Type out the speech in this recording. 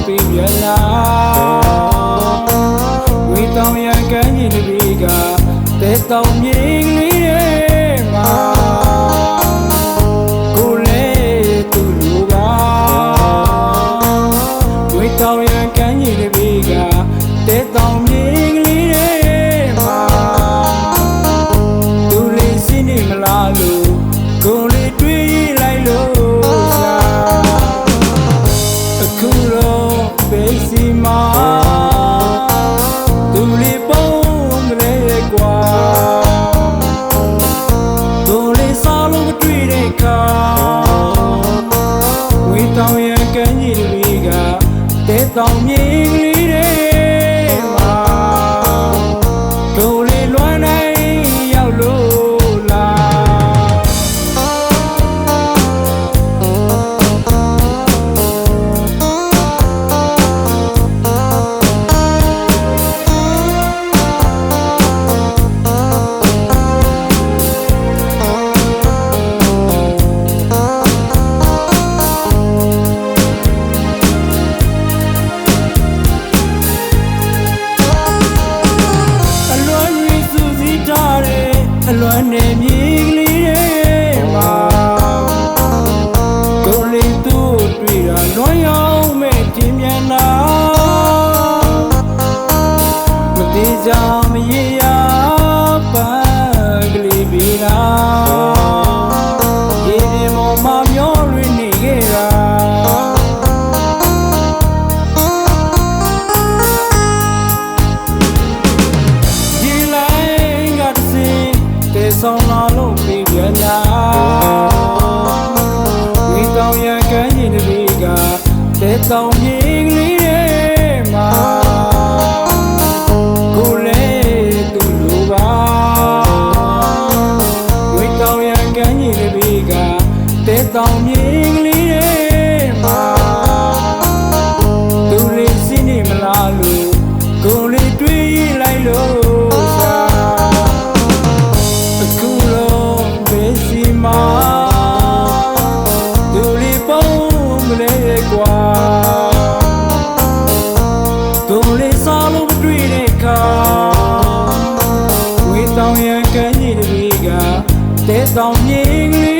ပြီးပြန်လာဝေတောင်ရန်ကမ်းကြီးတစ်ပြေကတဲတောင်မြေကလေးတွေမှာကိုလေသူလူပါဝေတောင်ရန်ကမ်းကြီးတစ်ပြေကတဲတောင်မြေကလေးတွေမှာသူလေးစင်းနေမလားလို့ကိုလေးတွေးလိုက်လို့အခုတော့ဘေးစီမာသူလေးပုံကလေးကွာသူလေးစားလို့မတွေ့တဲ့ခါဝေတောင်ရန်ကမ်းကြီးတွေကတဲတောင်မြေကလေးတွေမှာသူလေးလွမ်းနိုင်ရောက်လို့လားအလွမ်းနေမြေကလေးတွေမှာကိုလေးသူ့တွေ့တာလွမ်းရောက်မဲ့တင်မြန်လာမသေးကြမရေရပန်းကလေးပြေလာရေဒီမောင်မမျောလွင်နေခဲ့တာဆောင်လာလို့ပြီးပြန်လာဝေတောင်ရန်ကမ်းကြီးတွေကတဲတောင်မြေကလေးတွေမှာကိုလေသူလူပါဝေတောင်ရန်ကမ်းကြီးတွေကတဲတောင်မြေကလေးတွေမှာသူလေးစင်းနေမလားလို့ကိုလေးတွေးလိုက်လို့သူလေးပုံမလေးကွာသူလေးစားလို့မတွေ့တဲ့ခါဝေတောင်ရန်ကမ်းကြီးတွေကတဲတောင်မြေကလေး